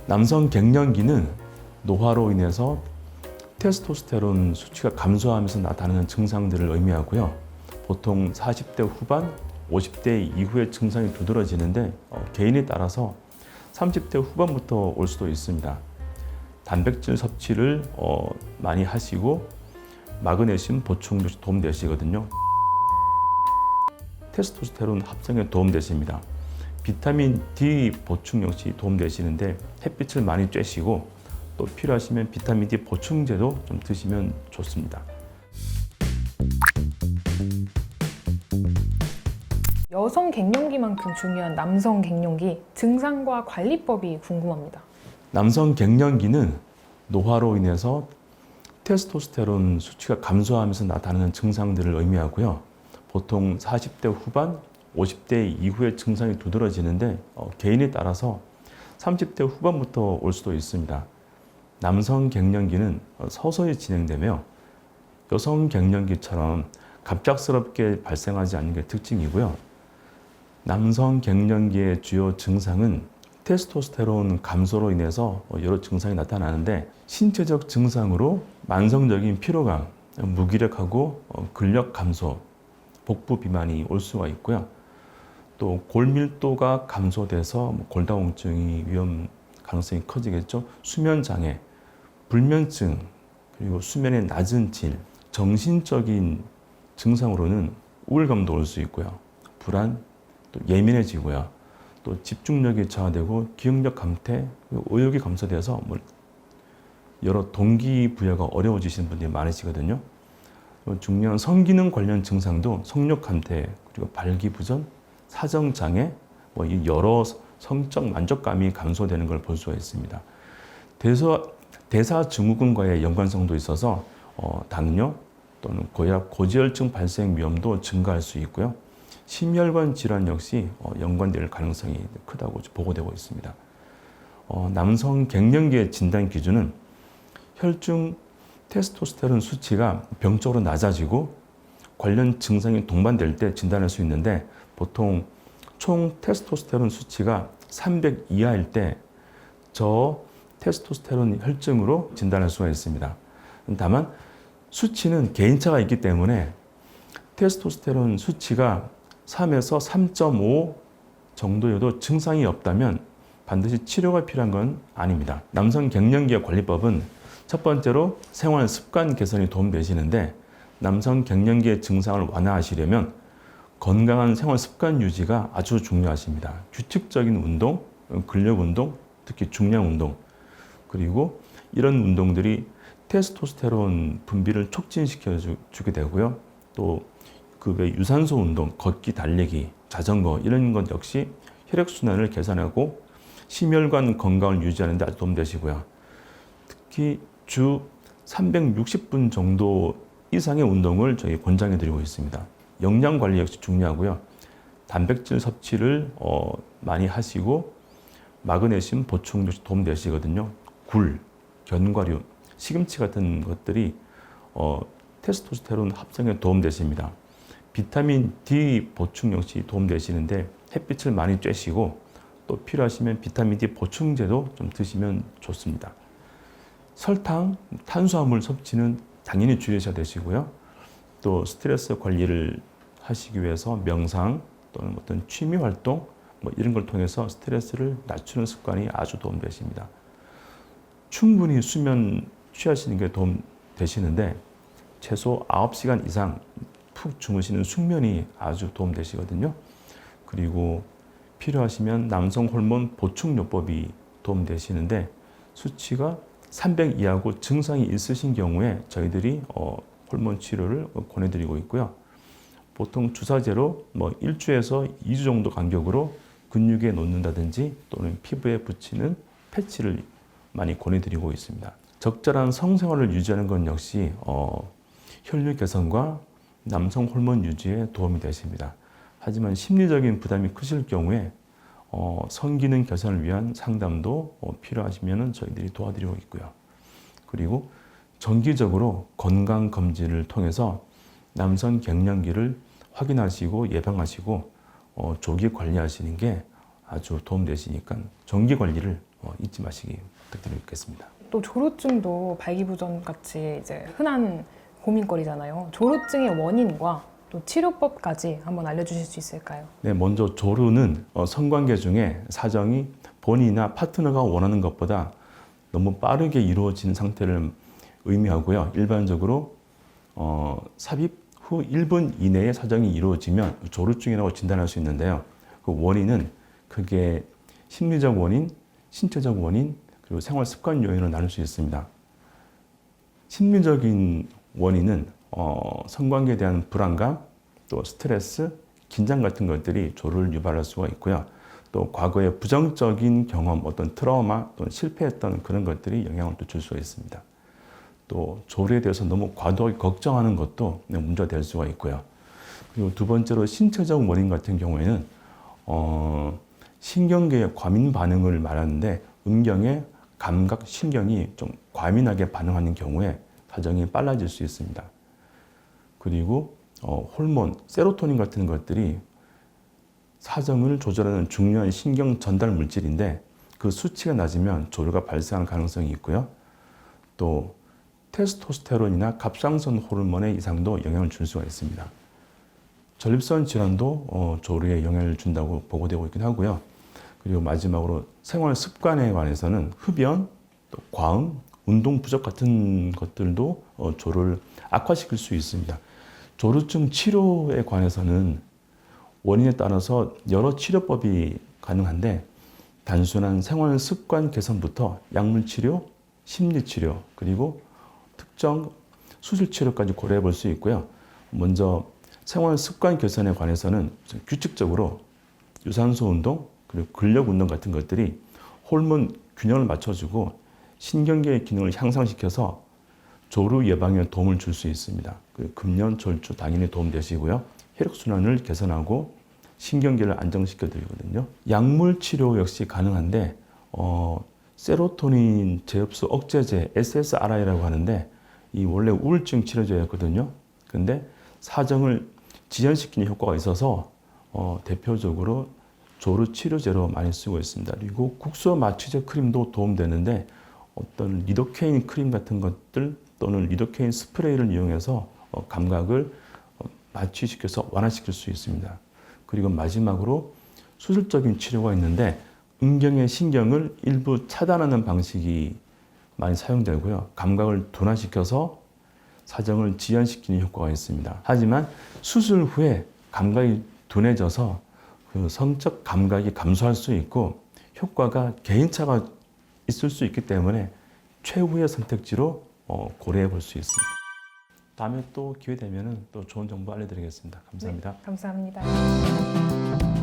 남성 갱년기는 노화로 인해서 테스토스테론 수치가 감소하면서 나타나는 증상들을 의미하고요. 보통 40대 후반, 50대 이후에 증상이 두드러지는데 개인에 따라서 30대 후반부터 올 수도 있습니다. 단백질 섭취를 많이 하시고 마그네슘 보충 역시 도움되시거든요. 테스토스테론 합성에 도움되십니다. 비타민 D 보충 역시 도움되시는데 햇빛을 많이 쬐시고 또 필요하시면 비타민 D 보충제도 좀 드시면 좋습니다. 여성 갱년기만큼 중요한 남성 갱년기 증상과 관리법이 궁금합니다. 남성 갱년기는 노화로 인해서 테스토스테론 수치가 감소하면서 나타나는 증상들을 의미하고요. 보통 40대 후반, 50대 이후에 증상이 두드러지는데 개인에 따라서 30대 후반부터 올 수도 있습니다. 남성 갱년기는 서서히 진행되며 여성 갱년기처럼 갑작스럽게 발생하지 않는 게 특징이고요. 남성 갱년기의 주요 증상은 테스토스테론 감소로 인해서 여러 증상이 나타나는데 신체적 증상으로 만성적인 피로감, 무기력하고 근력 감소, 복부 비만이 올 수가 있고요. 또 골밀도가 감소돼서 골다공증이 위험 가능성이 커지겠죠. 수면 장애, 불면증, 그리고 수면의 낮은 질, 정신적인 증상으로는 우울감도 올 수 있고요. 불안, 또 예민해지고요. 또 집중력이 저하되고 기억력 감퇴, 의욕이 감소돼서 여러 동기부여가 어려워지시는 분들이 많으시거든요. 중요한 성기능 관련 증상도 성욕 감퇴, 그리고 발기부전, 사정장애, 여러 성적 만족감이 감소되는 걸 볼 수가 있습니다. 대사증후군과의 연관성도 있어서 당뇨 또는 고혈압, 고지혈증 발생 위험도 증가할 수 있고요. 심혈관 질환 역시 연관될 가능성이 크다고 보고되고 있습니다. 남성 갱년기의 진단 기준은 혈중 테스토스테론 수치가 병적으로 낮아지고 관련 증상이 동반될 때 진단할 수 있는데 보통 총 테스토스테론 수치가 300 이하일 때 저 테스토스테론 혈증으로 진단할 수가 있습니다. 다만 수치는 개인차가 있기 때문에 테스토스테론 수치가 3에서 3.5 정도여도 증상이 없다면 반드시 치료가 필요한 건 아닙니다. 남성 갱년기의 관리법은 첫 번째로 생활 습관 개선이 도움되시는데 남성 갱년기의 증상을 완화하시려면 건강한 생활 습관 유지가 아주 중요하십니다. 규칙적인 운동, 근력 운동, 특히 중량 운동, 그리고 이런 운동들이 테스토스테론 분비를 촉진시켜 주게 되고요. 또 그 외 유산소 운동, 걷기, 달리기, 자전거 이런 것 역시 혈액순환을 개선하고 심혈관 건강을 유지하는 데 아주 도움되시고요. 특히 주 360분 정도 이상의 운동을 저희 권장해 드리고 있습니다. 영양 관리 역시 중요하고요. 단백질 섭취를 많이 하시고 마그네슘 보충 역시 도움되시거든요. 굴, 견과류, 시금치 같은 것들이 테스토스테론 합성에 도움되십니다. 비타민 D 보충 역시 도움되시는데 햇빛을 많이 쬐시고 또 필요하시면 비타민 D 보충제도 좀 드시면 좋습니다. 설탕, 탄수화물 섭취는 당연히 줄이셔야 되시고요. 또 스트레스 관리를 하시기 위해서 명상 또는 어떤 취미 활동 이런 걸 통해서 스트레스를 낮추는 습관이 아주 도움되십니다. 충분히 수면 취하시는 게 도움되시는데 최소 9시간 이상 푹 주무시는 숙면이 아주 도움되시거든요. 그리고 필요하시면 남성 호르몬 보충요법이 도움되시는데 수치가 300 이하고 증상이 있으신 경우에 저희들이 호르몬 치료를 권해드리고 있고요. 보통 주사제로 1주에서 2주 정도 간격으로 근육에 놓는다든지 또는 피부에 붙이는 패치를 많이 권해드리고 있습니다. 적절한 성생활을 유지하는 건 역시 혈류 개선과 남성 호르몬 유지에 도움이 되십니다. 하지만 심리적인 부담이 크실 경우에 성기능 개선을 위한 상담도 필요하시면 저희들이 도와드리고 있고요. 그리고 정기적으로 건강검진을 통해서 남성 갱년기를 확인하시고 예방하시고 조기 관리하시는 게 아주 도움되시니까 정기 관리를 잊지 마시기 부탁드리겠습니다. 또 조루증도 발기부전 같이 이제 흔한 고민거리잖아요. 조루증의 원인과 또 치료법까지 한번 알려주실 수 있을까요? 네, 먼저 조루는 성관계 중에 사정이 본인이나 파트너가 원하는 것보다 너무 빠르게 이루어지는 상태를 의미하고요. 일반적으로 삽입 후 1분 이내에 사정이 이루어지면 조루증이라고 진단할 수 있는데요. 그 원인은 크게 심리적 원인, 신체적 원인, 그리고 생활 습관 요인으로 나눌 수 있습니다. 심리적인 원인은 성관계에 대한 불안감, 또 스트레스, 긴장 같은 것들이 조루를 유발할 수가 있고요. 또 과거의 부정적인 경험, 어떤 트라우마 또는 실패했던 그런 것들이 영향을 또 줄 수가 있습니다. 또 조루에 대해서 너무 과도하게 걱정하는 것도 문제가 될 수가 있고요. 그리고 두 번째로 신체적 원인 같은 경우에는 신경계의 과민 반응을 말하는데 음경의 감각 신경이 좀 과민하게 반응하는 경우에 사정이 빨라질 수 있습니다. 그리고 호르몬, 세로토닌 같은 것들이 사정을 조절하는 중요한 신경 전달 물질인데 그 수치가 낮으면 조루가 발생할 가능성이 있고요. 또 테스토스테론이나 갑상선 호르몬의 이상도 영향을 줄 수가 있습니다. 전립선 질환도 조루에 영향을 준다고 보고되고 있긴 하고요. 그리고 마지막으로 생활 습관에 관해서는 흡연, 또 과음, 운동 부족 같은 것들도 조루를 악화시킬 수 있습니다. 조루증 치료에 관해서는 원인에 따라서 여러 치료법이 가능한데 단순한 생활 습관 개선부터 약물 치료, 심리 치료, 그리고 특정 수술 치료까지 고려해 볼 수 있고요. 먼저 생활 습관 개선에 관해서는 규칙적으로 유산소 운동, 그리고 근력 운동 같은 것들이 호르몬 균형을 맞춰주고 신경계의 기능을 향상시켜서 조루 예방에 도움을 줄 수 있습니다. 금연, 절주 당연히 도움되시고요. 혈액순환을 개선하고 신경계를 안정시켜 드리거든요. 약물 치료 역시 가능한데 세로토닌 재흡수 억제제 SSRI라고 하는데 이 원래 우울증 치료제였거든요. 근데 사정을 지연시키는 효과가 있어서 대표적으로 조루 치료제로 많이 쓰고 있습니다. 그리고 국소 마취제 크림도 도움되는데 어떤 리도케인 크림 같은 것들 또는 리도케인 스프레이를 이용해서 감각을 마취시켜서 완화시킬 수 있습니다. 그리고 마지막으로 수술적인 치료가 있는데 음경의 신경을 일부 차단하는 방식이 많이 사용되고요. 감각을 둔화시켜서 사정을 지연시키는 효과가 있습니다. 하지만 수술 후에 감각이 둔해져서 그 성적 감각이 감소할 수 있고 효과가 개인차가 있을 수 있기 때문에 최후의 선택지로 고려해 볼 수 있습니다. 다음에 또 기회 되면 또 좋은 정보 알려드리겠습니다. 감사합니다. 네, 감사합니다.